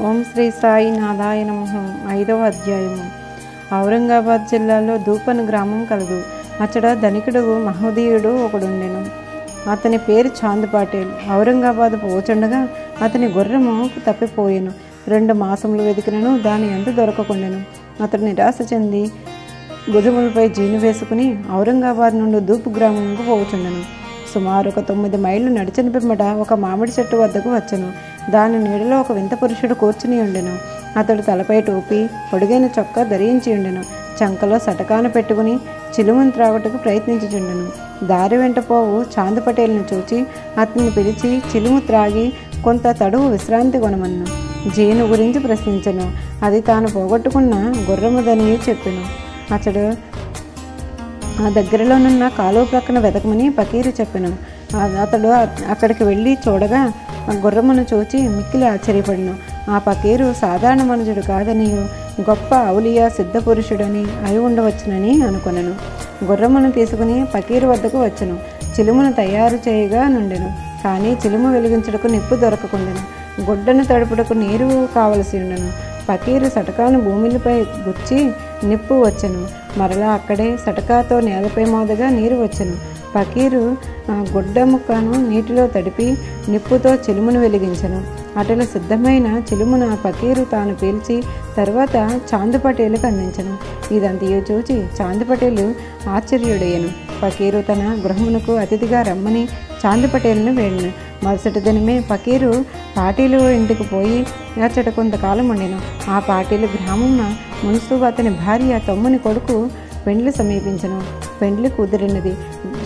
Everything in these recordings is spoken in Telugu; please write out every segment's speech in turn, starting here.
ఓం శ్రీ సాయి నాథాయ నమః. 5వ అధ్యాయము. ఔరంగాబాద్ జిల్లాలో దూపను గ్రామం కలదు. అచ్చట ధనికుడు మహోదయుడు ఒకడుండెను. అతని పేరు చాంద్ పాటిల్. ఔరంగాబాద్ పోచుండగా అతని గుర్రము తప్పిపోయెను. 2 మాసములు వెతికినను దాని ఎంత దొరకకుండెను. అతడు నిరాశ చెంది భుజములపై జీను వేసుకుని ఔరంగాబాద్ నుండి దూపు గ్రామంకు పోచుండెను. సుమారు 9 మైళ్ళు నడిచిన పిమ్మట ఒక మామిడి చెట్టు వద్దకు వచ్చెను. దాని నీడలో ఒక వింత పురుషుడు కూర్చుని ఉండెను. అతడు తలపై టోపీ, పొడుగైన చొక్కా ధరించి ఉండెను. చంకలో సటకాన పెట్టుకుని చిలుమును త్రాగుటకు ప్రయత్నించుచుండెను. దారి వెంట పోవు చాంద్ పటేల్ను చూచి అతన్ని పిలిచి చిలుము త్రాగి కొంత తడువు విశ్రాంతి కొనమన్ను. జీను గురించి ప్రశ్నించెను. అది తాను పోగొట్టుకున్న గుర్రముదని చెప్పెను. అతడు ఆ దగ్గరలోనున్న కాలువ ప్రక్కన వెతకమని పకీరు చెప్పెను. అతడు అక్కడికి వెళ్ళి చూడగా ఆ గుర్రమును చూచి మిక్కిలి ఆశ్చర్యపడిను. ఆ పకీరు సాధారణ మనుషుడు కాదని, గొప్ప ఔలియా సిద్ధపురుషుడని అయి ఉండవచ్చునని అనుకొనెను. గుర్రమును తీసుకుని పకీరు వద్దకు వచ్చెను. చిలుమును తయారు చేయగా నుండెను. కానీ చిలుము వెలిగించుటకు నిప్పు దొరకకుండెను. గుడ్డను తడుపుటకు నీరు కావలసి ఉండెను. పకీరు సటకాను భూమిపై గుచ్చి నిప్పు వచ్చెను. మరలా అక్కడే సటకాతో నేలపై మోదగా నీరు వచ్చెను. పకీరు గుడ్డ ముక్కను నీటిలో తడిపి నిప్పుతో చిలుమును వెలిగించెను. అటల సిద్ధమైన చిలుమును ఆ పకీరు తాను పీల్చి తర్వాత చాంద్ పటేలుకు అందించెను. ఇదంతయు చూచి చాంద్ పటేలు ఆశ్చర్యుడయ్యను. పకీరు తన గృహమునకు అతిథిగా రమ్మని చాంద్ పటేల్ను వేడిను. మరుసటి దినమే పకీరు పాటీలు ఇంటికి పోయి అచ్చట కొంతకాలం ఉండెను. ఆ పాటీలు గ్రామమున మున్సు అతని భార్య తమ్ముని కొడుకు పెండ్లి సమీపించను. పెండ్లి కుదిరినది.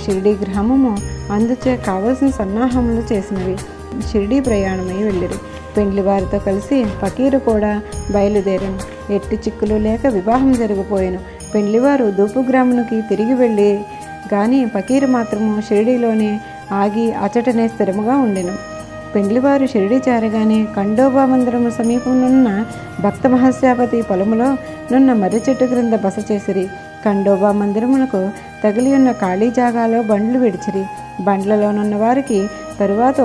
షిరిడీ గ్రామము అందుచే కావలసిన సన్నాహములు చేసినవి. షిరిడీ ప్రయాణమై వెళ్ళిరి. పెండ్లి వారితో కలిసి పకీరు కూడా బయలుదేరాను. ఎట్టి చిక్కులు లేక వివాహం జరిగిపోయాను. పెండ్లివారు దూపు గ్రామునికి తిరిగి వెళ్ళి కానీ పకీరు మాత్రము షిరిడీలోనే ఆగి అచటనే స్థిరముగా ఉండెను. పెండ్లివారు షిరిడి చేరగానే ఖండోబా మందిరము సమీపమునున్న భక్త మహస్యాపతి పొలములో నున్న మర్రి చెట్టు క్రింద బస చేసిరి. ఖండోబా మందిరమునకు తగిలి ఉన్న ఖాళీ జాగాలో బండ్లు విడిచిరి. బండ్లలోనున్న వారికి తరువాత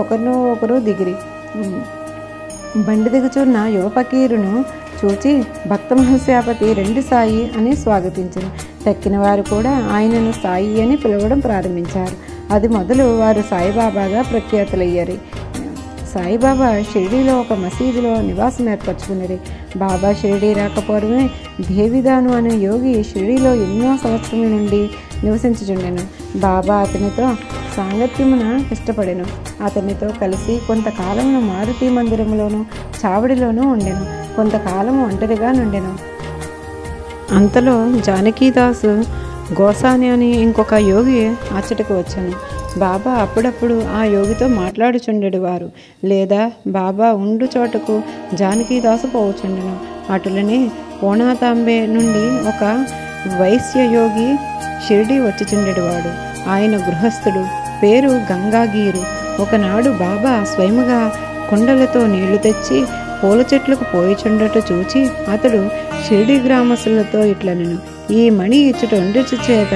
ఒకరు దిగిరి. బండి దిగుచున్న యువ పకీరును చూచి భక్త మహస్యాపతి రెండు సాయి అని స్వాగతించను. తక్కిన వారు కూడా ఆయనను సాయి అని పిలవడం ప్రారంభించారు. అది మొదలు వారు సాయిబాబాగా ప్రఖ్యాతులయ్యారు. సాయిబాబా షిరిడీలో ఒక మసీదులో నివాసం ఏర్పరచుకున్నది. బాబా షిరిడీ రాకపోవడమే దేవిదాను అనే యోగి షిరిడీలో ఎన్నో సంవత్సరముల నుండి నివసించుచుండెను. బాబా అతనితో సాంగత్యమున ఇష్టపడెను. అతనితో కలిసి కొంతకాలమును మారుతి మందిరములోను చావడిలోనూ ఉండెను. కొంతకాలము ఒంటరిగా నుండెను. అంతలో జానకీదాసు గోసాని అని ఇంకొక యోగి అచ్చటకు వచ్చాను. బాబా అప్పుడప్పుడు ఆ యోగితో మాట్లాడుచుండెడు వారు, లేదా బాబా ఉండు చోటకు జానకీదాసు పోవచుండెను. అటులనే కోణాతాంబే నుండి ఒక వైశ్య యోగి షిరిడి వచ్చిచుండెడువాడు. ఆయన గృహస్థుడు, పేరు గంగాగీరు. ఒకనాడు బాబా స్వయముగా కుండలతో నీళ్లు తెచ్చి పూల చెట్లకు పోయిచుండట చూచి అతడు షిరిడి గ్రామస్తులతో ఇట్లనెను, ఈ మణి ఇచ్చట ఉండుచు చేత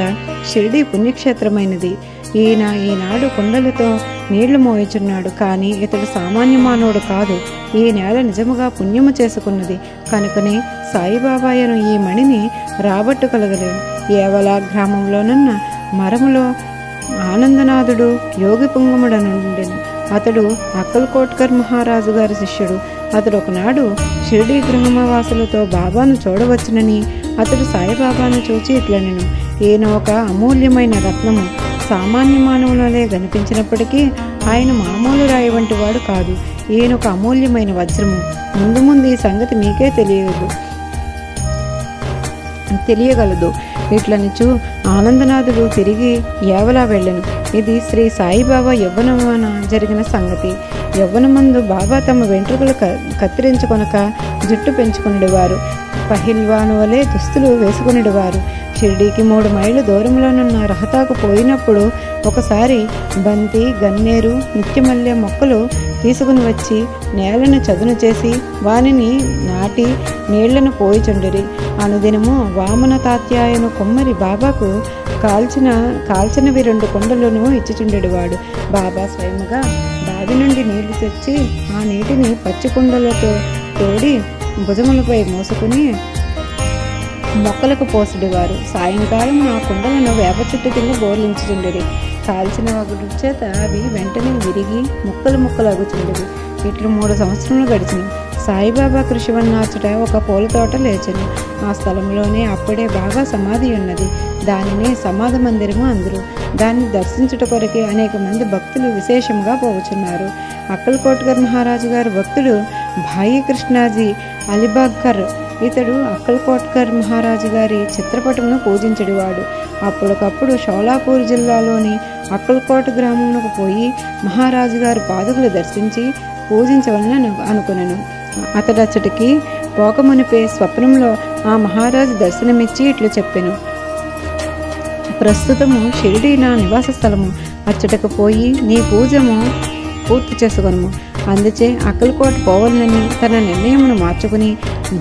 షిరిడి పుణ్యక్షేత్రమైనది. ఈనాడు కుండలతో నీళ్లు మోయిచున్నాడు. కానీ ఇతడు సామాన్య మానవుడు కాదు. ఈ నేల నిజముగా పుణ్యము చేసుకున్నది కనుకనే సాయిబాబాయను ఈ మణిని రాబట్టుకలగలేను. ఏవలా గ్రామంలోనున్న మరములో ఆనందనాథుడు యోగి పుంగముడనుండెను. అతడు అక్కల్కోట్కర్ మహారాజు గారి శిష్యుడు. అతడు ఒకనాడు షిరిడీ గృహవాసులతో బాబాను చూడవచ్చునని అతడు సాయిబాబాను చూచి ఇట్లనెను, ఈయన ఒక అమూల్యమైన రత్నము. సామాన్య మానవులనే కనిపించినప్పటికీ ఆయన మామూలు రాయి వంటి వాడు కాదు. ఈయన ఒక అమూల్యమైన వజ్రము. ముందు ఈ సంగతి మీకే తెలియగలదు. ఇట్లనిచు ఆనందనాథుడు తిరిగి ఏవలా వెళ్ళెను. ఇది శ్రీ సాయిబాబా యవ్వనమున జరిగిన సంగతి. యవ్వనమందు బాబా తమ వెంట్రుకలు కత్తిరించుకొనక జుట్టు పెంచుకునేవారు. పహిల్వాను వలె దుస్తులు వేసుకునేవారు. షిరిడీకి 3 మైళ్ళు దూరంలోనున్న రహతాకు పోయినప్పుడు ఒకసారి బంతి, గన్నేరు, నిత్యమల్లె మొక్కలు తీసుకుని వచ్చి నేలను చదును చేసి వానిని నాటి నీళ్లను పోయిచుండిరి. అనుదినము వామన తాత్యాయను కొమ్మరి బాబాకు కాల్చినవి 2 కుండలను ఇచ్చిచుండెడువాడు. బాబా స్వయముగా బావి నుండి నీళ్లు తెచ్చి ఆ నీటిని పచ్చి కుండలతో తోడి భుజములపై మోసుకుని మొక్కలకు పోసుడివారు. సాయంకాలం ఆ కుండలను వేప చెట్టు కింద బోర్లించుచుండేది. కాల్చిన ఒకటి చేత అవి వెంటనే విరిగి ముక్కలు అగుచుండేవి. ఇట్లు 3 సంవత్సరములు గడిచిన. సాయిబాబా కృషి వన్నాచుట ఒక పూల తోట లేచెను. ఆ స్థలంలోనే అప్పుడే బాగా సమాధి ఉన్నది. దానిని సమాధి మందిరము అందరు. దాన్ని దర్శించుట కొరకే అనేక మంది భక్తులు విశేషంగా పోవుచున్నారు. అక్కల్కోట్కర్ మహారాజు గారి భక్తుడు భాయి కృష్ణాజీ అలీబాగ్కర్. ఇతడు అక్కల్కోట్కర్ మహారాజు గారి చిత్రపటమును పూజించేవాడు. అప్పటికప్పుడు షోలాపూర్ జిల్లాలోని అక్కల్కోట్ గ్రామమునకు పోయి మహారాజు గారి పాదుకలు దర్శించి పూజించవలన అనుకునెను. అతడచ్చటికి పోకమునిపే స్వప్నంలో ఆ మహారాజు దర్శనమిచ్చి ఇట్లు చెప్పెను: ప్రస్తుతము షిరిడి నా నివాస స్థలము. అచ్చటకు పోయి నీ పూజము పూర్తి చేసుకొనుము. అందుచే అక్కల్కోట్ పోవాలని తన నిర్ణయమును మార్చుకుని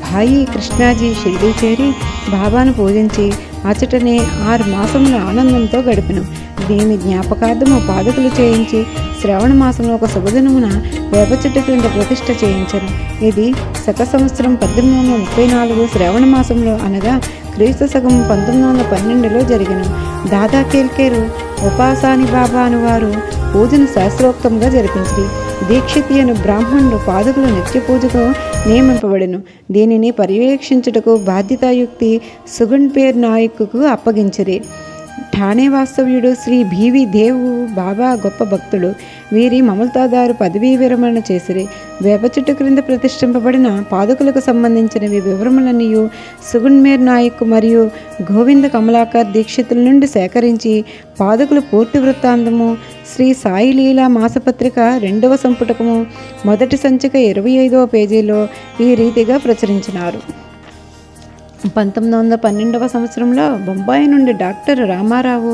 భాయి కృష్ణాజీ షిరిడి చేరి బాబాను పూజించి అచ్చటనే 6 మాసముల ఆనందంతో గడిపెను. దీని జ్ఞాపకార్థము పాదుకలు చేయించి శ్రావణ మాసంలో ఒక శుభదినమున వేప చెట్టు క్రింద ప్రతిష్ఠ చేయించను. ఇది శక సంవత్సరం 1834 శ్రావణ మాసంలో అనగా క్రీస్తు శకం 1912లో జరిగిన. దాదా కేల్కేరు ఉపాసాని బాబా అనువారు పూజను శాస్త్రోక్తంగా జరిపించి దీక్షితి అను బ్రాహ్మణుడు పాదుకుల నిత్య పూజకు నియమింపబడెను. దీనిని పర్యవేక్షించుటకు బాధ్యతాయుక్తి సుగుణ్పేర్ నాయక్కు అప్పగించిరి. ఠాణే వాస్తవ్యుడు శ్రీ భీవి దేవు బాబా గొప్ప భక్తుడు. వీరి మమల్తాదారు పదవీ విరమణ చేసిరి. వేప చెట్టు క్రింద ప్రతిష్ఠింపబడిన పాదుకులకు సంబంధించిన వివరములన్నీ సుగుణ్మేర్ నాయక్ మరియు గోవింద కమలాకర్ దీక్షితుల నుండి సేకరించి పాదుకుల పూర్తి వృత్తాంతము శ్రీ సాయి లీలా మాసపత్రిక 2వ సంపుటకము మొదటి సంచిక 25వ పేజీలో ఈ రీతిగా ప్రచురించినారు. 1912వ సంవత్సరంలో బొంబాయి నుండి డాక్టర్ రామారావు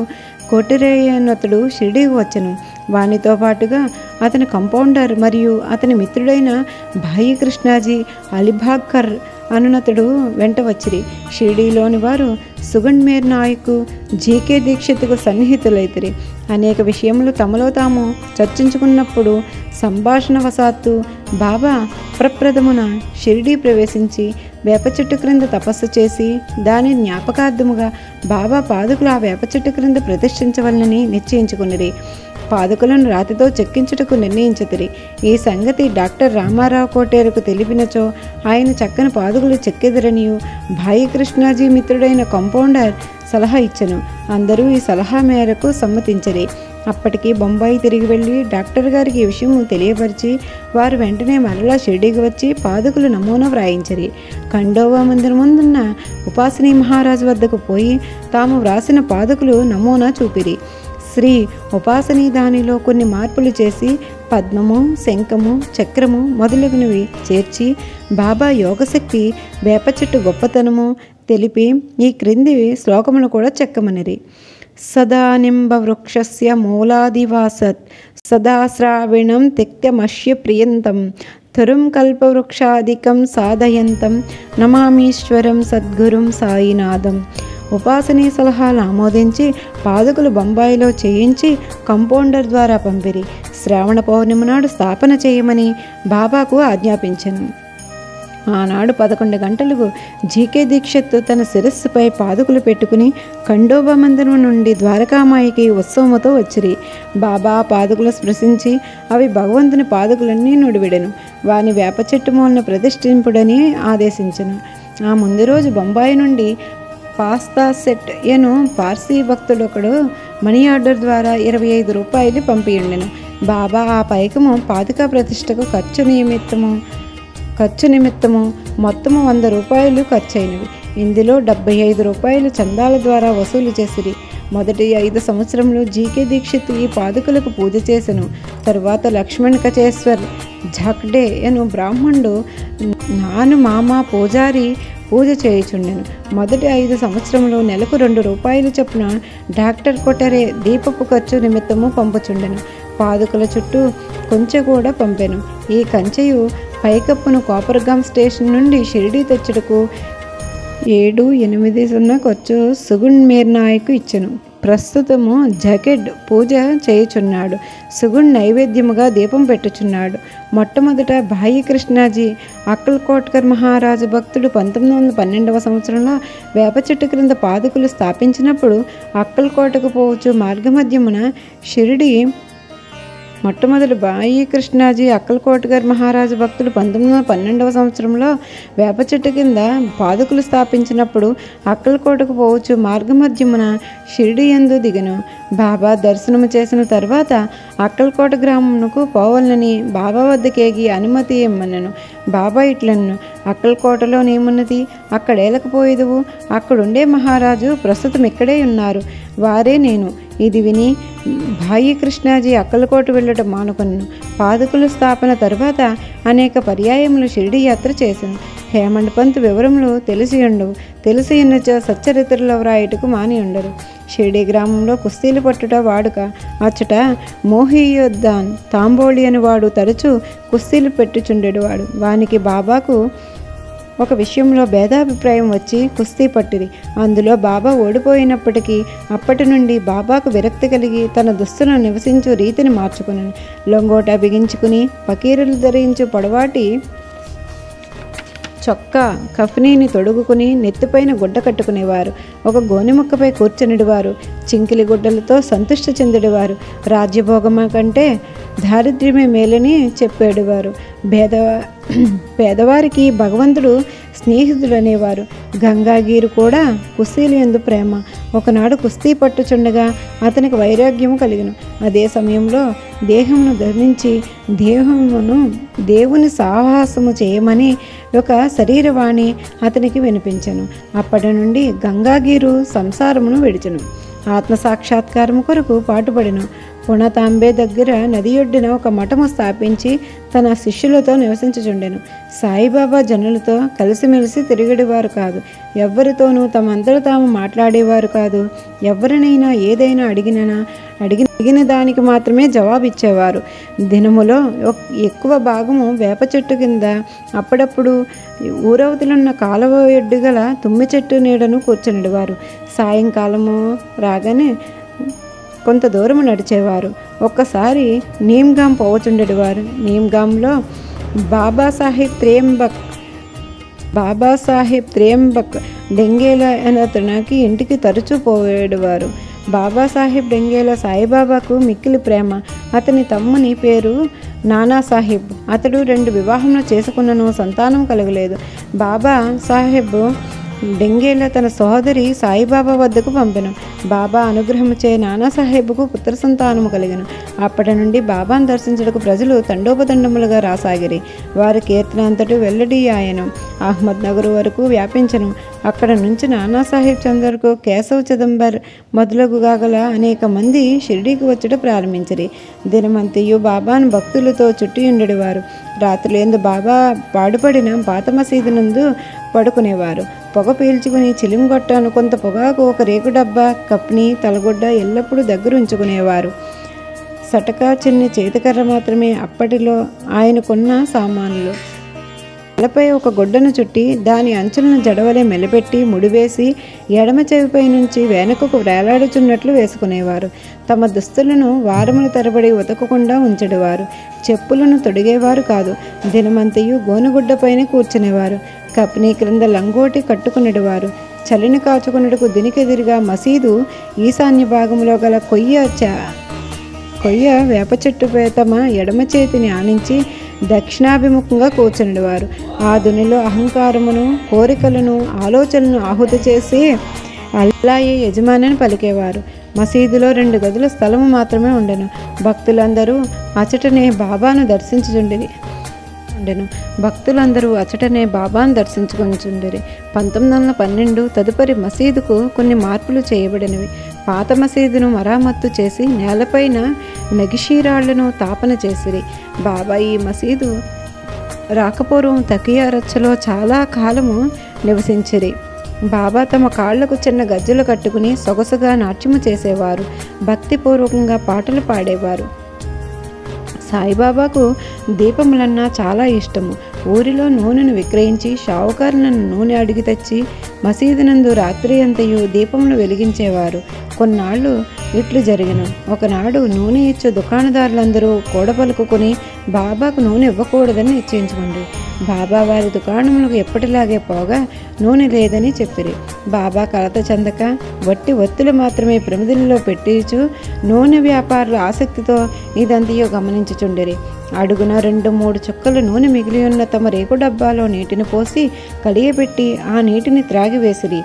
కోటిరేయనతడు షిరిడీకి వచ్చెను. వానితో పాటుగా అతని కంపౌండర్ మరియు అతని మిత్రుడైన భాయి కృష్ణాజీ అలీబాగ్కర్ అనునతడు వెంట వచ్చిరి. షిరిడీలోని వారు సుగణ్మేర్ నాయక్ జీకే దీక్షితుకు సన్నిహితులైతిరి. అనేక విషయములు తమలో తాము చర్చించుకున్నప్పుడు సంభాషణ వశాత్తు బాబా ప్రప్రథమున షిరిడీ ప్రవేశించి వేప చెట్టు క్రింద తపస్సు చేసి దాని జ్ఞాపకార్థముగా బాబా పాదుకులు ఆ వేప చెట్టు క్రింద ప్రతిష్ఠించవలనని నిశ్చయించుకున్నది. పాదుకులను రాతితో చెక్కించుటకు నిర్ణయించుతిరి. ఈ సంగతి డాక్టర్ రామారావు కోటేరుకు తెలిపినచో ఆయన చక్కని పాదుకులు చెక్కెదరనియు భాయి కృష్ణాజీ మిత్రుడైన కంపౌండర్ సలహా ఇచ్చెను. అందరూ ఈ సలహా మేరకు సమ్మతించరి. అప్పటికి బొంబాయి తిరిగి వెళ్ళి డాక్టర్ గారికి ఈ విషయం తెలియపరిచి వారు వెంటనే మరలా షిరిడీకి వచ్చి పాదుకులు నమూనా వ్రాయించరి. ఖండోబా మందిరం ముందున్న ఉపాసనీ మహారాజు వద్దకు పోయి తాము వ్రాసిన పాదుకులు నమూనా చూపిరి. శ్రీ ఉపాసనీ దానిలో కొన్ని మార్పులు చేసి పద్మము, శంఖము, చక్రము మొదలగునవి చేర్చి బాబా యోగశక్తి వేప చెట్టు గొప్పతనము తెలిపి ఈ క్రింది శ్లోకములు కూడా చెక్కమనిరి. సదా నింబ వృక్షస్య మూలాదివాసత్ సదా శ్రావిణం త్యక్త్యమశ్య ప్రియంతం తరుం కల్పవృక్షాదికం సాధయంతం నమామీశ్వరం సద్గురుం సాయినాథం. ఉపాసనీ సలహాలు ఆమోదించి పాదుకులు బొంబాయిలో చేయించి కంపౌండర్ ద్వారా పంపిరి. శ్రావణ పౌర్ణిమ నాడు స్థాపన చేయమని బాబాకు ఆజ్ఞాపించెను. ఆనాడు 11 గంటలకు జీకే దీక్షిత్ తన శిరస్సుపై పాదుకులు పెట్టుకుని ఖండోబా మందిరం నుండి ద్వారకామాయికి ఉత్సవముతో వచ్చిరి. బాబా పాదుకులు స్పృశించి అవి భగవంతుని పాదుకులన్నీ నుడివిడెను. వాని వేప చెట్టు మూలన ప్రతిష్ఠింపుడని ఆదేశించెను. ఆ ముందు రోజు బొంబాయి నుండి పాస్తా సెట్ ఎను పార్సీ భక్తుడొకడు మనీ ఆర్డర్ ద్వారా 25 రూపాయలు పంపియుండెను. బాబా ఆ పైకము పాదుకా ప్రతిష్టకు ఖర్చు నిమిత్తము మొత్తము 100 రూపాయలు ఖర్చయినవి. ఇందులో 75 రూపాయలు చందాల ద్వారా వసూలు చేసిరి. మొదటి 5 సంవత్సరంలో జీకే దీక్షిత్ ఈ పాదుకులకు పూజ చేసెను. తరువాత లక్ష్మణ్ కచేశ్వర్ ఝాక్డే అను బ్రాహ్మణుడు నాను మామ పూజారి పూజ చేయుచుండెను. మొదటి 5 సంవత్సరంలో నెలకు 2 రూపాయలు చొప్పున డాక్టర్ కొటరే దీపపు ఖర్చు నిమిత్తము పంపుచుండెను. పాదుకుల చుట్టూ కొంచె కూడా పంపెను. ఈ కంచెయు పైకప్పును కోపర్గాం స్టేషన్ నుండి షిరిడీ తెచ్చుటకు 7-8 ఖర్చు సుగుణ్మేర్ నాయక్ ఇచ్చెను. ప్రస్తుతము జకెడ్ పూజ చేయుచున్నాడు. సుగుణ్ నైవేద్యముగా దీపం పెట్టుచున్నాడు. మొట్టమొదట భాయి కృష్ణాజీ అక్కల్కోట్కర్ మహారాజు భక్తుడు 1912వ సంవత్సరంలో వేప చెట్టు క్రింద పాదుకులు స్థాపించినప్పుడు అక్కల్కోటకు పోవచ్చు మార్గమధ్యమున షిరిడి మొట్టమొదటి భాయి కృష్ణాజీ అక్కల్కోట్కర్ మహారాజు భక్తులు 1912వ సంవత్సరంలో వేప చెట్టు కింద పాదుకులు స్థాపించినప్పుడు అక్కల్కోటకు పోవచ్చు మార్గమధ్యమున షిరిడి యందు దిగను. బాబా దర్శనము చేసిన తర్వాత అక్కల్కోట గ్రామమునకు పోవాలని బాబా వద్దకేగి అనుమతి ఇమ్మనను. బాబా ఇట్లన్ను, అక్కల్కోటలోనేమున్నది, అక్కడేలకపోయేదువు, అక్కడుండే మహారాజు ప్రస్తుతం ఇక్కడే ఉన్నారు, వారే నేను. ఇది విని భాయి కృష్ణాజీ అక్కల్కోట వెళ్ళటం మానుకొనను. పాదుకుల స్థాపన తరువాత అనేక పర్యాయములు షిరిడి యాత్ర చేశాను. హేమండ్ పంత్ వివరములు తెలిసి ఉన్నచో సచ్చరిత్రలో వ్రాయుటకు మాని ఉండరు. షిరిడి గ్రామంలో కుస్తీలు పట్టుట వాడుక. అచ్చట మోహియుద్దాన్ తాంబోళి అని వాడు తరచూ కుస్తీలు పెట్టుచుండేవాడు. వానికి బాబాకు ఒక విషయంలో భేదాభిప్రాయం వచ్చి కుస్తీ పట్టిరి. అందులో బాబా ఓడిపోయినప్పటికీ అప్పటి నుండి బాబాకు విరక్తి కలిగి తన దుస్తులను నివసించు రీతిని మార్చుకున్నాను. లొంగోట బిగించుకుని పకీరులు ధరించు పొడవాటి చొక్కా కఫ్నీని తొడుగుకుని నెత్తిపైన గుడ్డ కట్టుకునేవారు. ఒక గోనెముక్కపై కూర్చునిడివారు. చింకిలి గుడ్డలతో సంతుష్టి చెందిడివారు. రాజ్యభోగమ కంటే దారిద్ర్యమే మేలని చెప్పేడువారు. పేదవారికి భగవంతుడు స్నేహితుడు అనేవారు. గంగాగీరు కూడా కుస్తీలు యందు ప్రేమ. ఒకనాడు కుస్తీ పట్టుచుండగా అతనికి వైరాగ్యము కలిగిన. అదే సమయంలో దేహమును ధరించి దేహమును దేవుని సాహసము చేయమని ఒక శరీరవాణి అతనికి వినిపించెను. అప్పటి నుండి గంగాగీరు సంసారమును విడిచెను. ఆత్మసాక్షాత్కారము కొరకు పాటుపడెను. పుణతాంబే దగ్గర నది ఒడ్డున ఒక మఠము స్థాపించి తన శిష్యులతో నివసించుచుండెను. సాయిబాబా జనులతో కలిసిమెలిసి తిరిగేవారు కాదు. ఎవ్వరితోనూ తమంతట తాము మాట్లాడేవారు కాదు. ఎవరినైనా ఏదైనా అడిగిన దానికి మాత్రమే జవాబిచ్చేవారు. దినములో ఎక్కువ భాగము వేప చెట్టు కింద, అప్పుడప్పుడు ఊరవతలున్న కాలువ ఒడ్డు గల తుమ్మి చెట్టు నీడను కూర్చునిడివారు. సాయంకాలము రాగానే కొంత దూరము నడిచేవారు. ఒక్కసారి నీమ్గాం పోవచుండేవారు. నీమ్గాంలో బాబాసాహెబ్ త్రేయంబక్ డెంగేలా అనే అతనికి ఇంటికి తరచూ పోయేవారు. బాబాసాహెబ్ డెంగేలా సాయిబాబాకు మిక్కిలి ప్రేమ. అతని తమ్ముని పేరు నానాసాహెబ్. అతడు 2 వివాహములు చేసుకున్నను సంతానం కలగలేదు. బాబా సాహెబ్ డెంగేలా తన సోదరి సాయిబాబా వద్దకు పంపెను. బాబా అనుగ్రహముచే నానాసాహెబ్కు పుత్ర సంతానము కలిగెను. అప్పటి నుండి బాబాను దర్శించుటకు ప్రజలు తండోపతండములుగా రాసాగిరి. వారి కీర్తన అంతటి వెల్లడి ఆయను అహ్మద్ నగర్ వరకు వ్యాపించను. అక్కడ నుంచి నానాసాహెబ్ చందర్కు కేశవ్ చిదంబర్ మొదలగుగా గల అనేక మంది షిరిడీకి వచ్చుట ప్రారంభించిరి. దినమంతయు బాబాను భక్తులతో చుట్టి ఉండేవారు. రాత్రులందు బాబా పాడుపడిన పాత మసీదు నందు పడుకునేవారు. పొగ పీల్చుకుని చిలింగొట్టాను కొంత పొగాకు, ఒక రేకు డబ్బా, కప్ని, తలగొడ్డ ఎల్లప్పుడూ దగ్గర ఉంచుకునేవారు. సటకా చిన్ని చేతికర్ర మాత్రమే అప్పటిలో ఆయనకున్న సామానులు. తలపై ఒక గుడ్డను చుట్టి దాని అంచులను జడవలే మెలిపెట్టి ముడివేసి ఎడమ చెవిపై నుంచి వెనుకకు వేలాడుచున్నట్లు వేసుకునేవారు. తమ దుస్తులను వారముల తరబడి ఉతకకుండా ఉంచెడివారు. చెప్పులను తొడిగేవారు కాదు. దినమంతయు గోనుగుడ్డపైన కూర్చునేవారు. కప్ని క్రింద లంగోటి కట్టుకునేవారు. చలిని కాచుకున్నట్టుకు దినికెదిరిగా మసీదు ఈశాన్య భాగంలో గల కొయ్య వేప చెట్టుపై తమ ఎడమ చేతిని ఆనించి దక్షిణాభిముఖంగా కూర్చునేవారు. ఆ దునిలో అహంకారమును, కోరికలను, ఆలోచనలను ఆహుతి చేసి అల్లాయే యజమానిని పలికేవారు. మసీదులో 2 గదుల స్థలము మాత్రమే ఉండెను. భక్తులందరూ అచటనే బాబాను దర్శించుచుండిరి. దర్శించుకొనిచుండిరి. 1912 తదుపరి మసీదుకు కొన్ని మార్పులు చేయబడినవి. పాత మసీదును మరామత్తు చేసి నేలపైన నగిషీరాళ్లను తాపన చేసిరి. బాబా ఈ మసీదు రాకపూర్వం తకియా రచ్చలో చాలా కాలము నివసించిరి. బాబా తమ కాళ్లకు చిన్న గజ్జలు కట్టుకుని సొగసుగా నాట్యము చేసేవారు. భక్తిపూర్వకంగా పాటలు పాడేవారు. సాయిబాబాకు దీపములన్నా చాలా ఇష్టము. ఊరిలో నూనెను విక్రయించి షావుకారులను నూనె అడిగి తెచ్చి మసీదునందు రాత్రి అంతయు దీపములు వెలిగించేవారు. కొన్నాళ్ళు ఇట్లు జరిగిన. ఒకనాడు నూనె ఇచ్చే దుకాణదారులందరూ కూడపలుకుని బాబాకు నూనె ఇవ్వకూడదని నిశ్చయించుకోండి. బాబా వారి దుకాణములకు ఎప్పటిలాగే పోగా నూనె లేదని చెప్పిరి. బాబా కలత చెందక వట్టి ఒత్తులు మాత్రమే ప్రమిదల్లో పెట్టించు నూనె వ్యాపారులు ఆసక్తితో ఇదంతయో గమనించుచుండిరి. అడుగున 2-3 చుక్కలు నూనె మిగిలి ఉన్న తమ రేకు డబ్బాలో నీటిని పోసి కడియబెట్టి ఆ నీటిని త్రాగివేసిరి.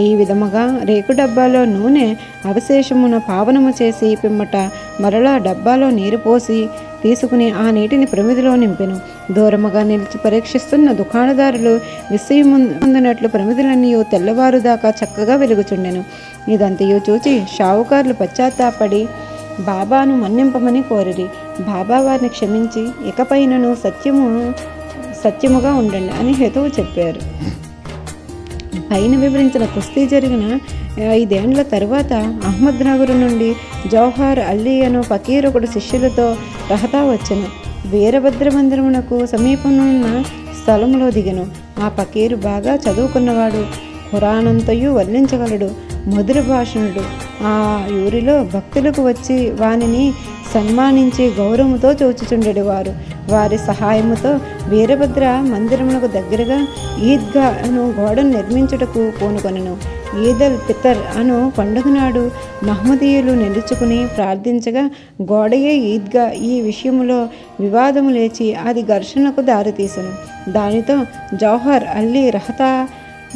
ఈ విధముగా రేకు డబ్బాలో నూనె అవశేషమున పావనము చేసి పిమ్మట మరలా డబ్బాలో నీరు పోసి తీసుకుని ఆ నీటిని ప్రమిదిలో నింపెను. దూరముగా నిలిచి పరీక్షిస్తున్న దుకాణదారులు విస్మయముందినట్లు ప్రమిదలన్నీ తెల్లవారుదాకా చక్కగా వెలుగుచుండెను. ఇదంతయు చూచి షావుకారులు పశ్చాత్తాపడి బాబాను మన్నింపమని కోరిరి. బాబా వారిని క్షమించి ఇకపైనను సత్యముగా ఉండండి అని హేతువు చెప్పారు. పైన వివరించిన కుస్తీ జరిగిన 5 ఏండ్ల తరువాత అహ్మద్ నగర్ నుండి జౌహర్ అల్లీ అను ఫకీరొకడు శిష్యులతో రహతా వచ్చెను. వీరభద్ర మందిరమునకు సమీపమున్న స్థలంలో దిగెను. ఆ ఫకీరు బాగా చదువుకున్నవాడు, ఖురానంతయు వర్ణించగలడు, మధుర భాషణుడు. ఆ ఊరిలో భక్తులకు వచ్చి వానిని సన్మానించి గౌరవముతో చూచుచుండెడివారు. వారి సహాయముతో వీరభద్ర మందిరమునకు దగ్గరగా ఈద్గా అను గోడను నిర్మించుటకు పూనుకొనెను. ఈదల్ ఫితర్ అను పండుగ నాడు మహమ్మదీయులు నిలుచుకుని ప్రార్థించగా గోడయే ఈద్గా. ఈ విషయములో వివాదము లేచి అది ఘర్షణకు దారితీసెను. దానితో జౌహర్ అల్లీ రహతా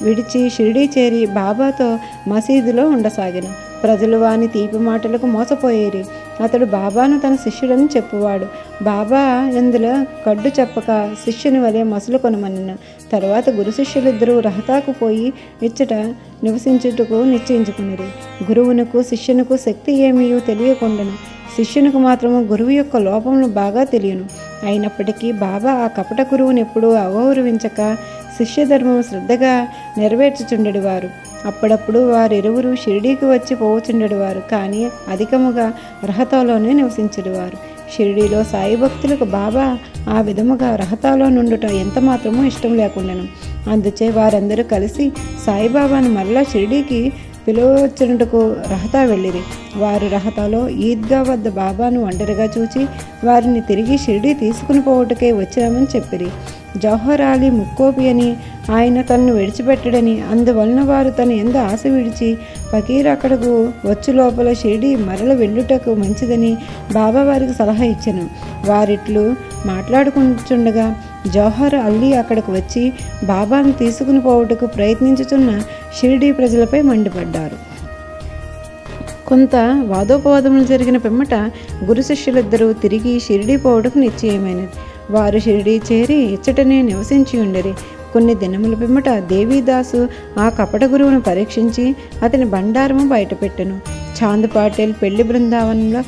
విడిచి షిరిడీ చేరి బాబాతో మసీదులో ఉండసాగిను. ప్రజలు వాని తీపి మాటలకు మోసపోయేరి. అతడు బాబాను తన శిష్యుడని చెప్పువాడు. బాబా ఎందులో కడ్డు చెప్పక శిష్యుని వలె మసులు కొనమన్న తర్వాత గురు శిష్యులిద్దరూ రహతాకు పోయి ఇచ్చట నివసించుటకు నిశ్చయించుకునిరి. గురువునకు శిష్యునకు శక్తి ఏమీ తెలియకుండాను, శిష్యునికి మాత్రము గురువు యొక్క లోపములు బాగా తెలియను. అయినప్పటికీ బాబా ఆ కపట గురువుని ఎప్పుడూ అగౌరవించక శిష్యధర్మం శ్రద్ధగా నెరవేర్చుచుండెడివారు. అప్పుడప్పుడు వారిరువురు షిరిడీకి వచ్చి పోవుచుండెడివారు. కానీ అధికముగా రహతాలోనే నివసించెడివారు. షిరిడీలో సాయి భక్తులకు బాబా ఆ విధముగా రహతాలో నుండుట ఎంత మాత్రమూ ఇష్టం లేకుండాను. అందుచే వారందరూ కలిసి సాయిబాబాను మరలా షిరిడీకి పిలువచ్చుటకు రహతా వెళ్ళిరి. వారు రహతాలో ఈద్గా వద్ద బాబాను ఒంటరిగా చూచి వారిని తిరిగి షిరిడీ తీసుకుని పోవటకే వచ్చామని చెప్పిరి. జౌహర్ అలీ ముక్కోపి అని, ఆయన తనను విడిచిపెట్టడని, అందువలన వారు తన ఎందు ఆశ విడిచి ఫకీర్ అక్కడకు వచ్చు లోపల షిరిడీ మరల వెళ్ళుటకు మంచిదని బాబా వారికి సలహా ఇచ్చెను. వారిట్లు మాట్లాడుకుంటుండగా జౌహర్ అల్లీ అక్కడకు వచ్చి బాబాను తీసుకుని పోవటకు ప్రయత్నించుతున్న షిరిడీ ప్రజలపై మండిపడ్డారు. కొంత వాదోపవాదములు జరిగిన పిమ్మట గురు శిష్యులిద్దరూ తిరిగి షిరిడీ పోవటకు నిశ్చయమైనది. వారు షిరిడీ చేరి ఇచ్చటనే నివసించి ఉండేరి. కొన్ని దినముల పిమ్మట దేవీదాసు ఆ కపట గురువును పరీక్షించి అతని బండారము బయటపెట్టెను. చాంద్ పాటిల్ పెళ్లి బృందావనంలో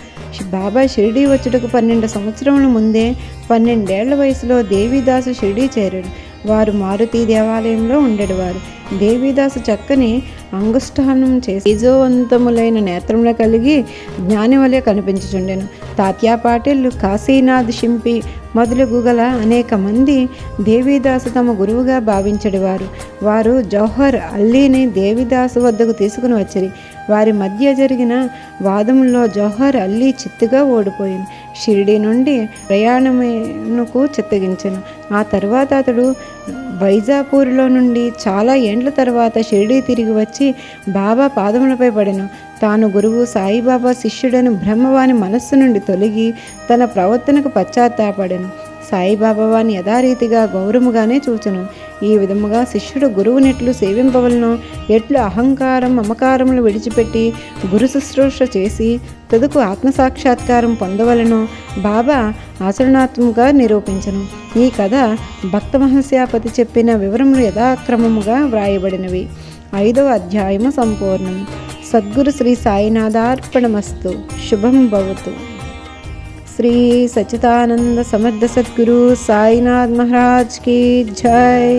బాబా షిరిడీ వచ్చుటకు 12 సంవత్సరముల ముందే 12 ఏళ్ల వయసులో దేవీదాసు షిరిడీ చేరాడు. వారు మారుతి దేవాలయంలో ఉండేవారు. దేవీదాసు చక్కని అంగుష్ఠానం చేసి తేజోవంతములైన నేత్రములు కలిగి జ్ఞాని వలె కనిపించుచుండెను. తాత్యా పాటిల్, కాశీనాథ్ షింపి మొదలగు గల అనేక మంది దేవీదాసు తమ గురువుగా భావించెడివారు. వారు జౌహర్ అల్లీని దేవీదాసు వద్దకు తీసుకుని వచ్చిరి. వారి మధ్య జరిగిన వాదముల్లో జౌహర్ అల్లీ చిత్తుగా ఓడిపోయింది. షిరిడీ నుండి ప్రయాణమునకు చిత్తగించెను. ఆ తర్వాత అతడు వైజాపూర్లో నుండి చాలా ఏండ్ల తర్వాత షిరిడీ తిరిగి వచ్చి బాబా పాదములపై పడెను. తాను గురువు సాయిబాబా శిష్యుడని బ్రహ్మవాని మనస్సు నుండి తొలగి తన ప్రవర్తనకు పశ్చాత్తాపడెను. సాయిబాబా వాని యథారీతిగా గౌరవముగానే చూచెను. ఈ విధముగా శిష్యుడు గురువునెట్లు సేవింపవలనో, ఎట్లు అహంకారం మమకారములు విడిచిపెట్టి గురు శుశ్రూష చేసి తదుకు ఆత్మసాక్షాత్కారం పొందవలనో బాబా ఆచరణాత్మకంగా నిరూపించను. ఈ కథ భక్త మహస్యాపతి చెప్పిన వివరములు యథాక్రమముగా వ్రాయబడినవి. 5వ అధ్యాయము సంపూర్ణం. సద్గురు శ్రీ సాయినాథార్పణమస్తు. శుభం భవతు. శ్రీ సచ్చిదానంద సమర్థ సద్గురు సాయినాథ్ మహారాజ్ की जय।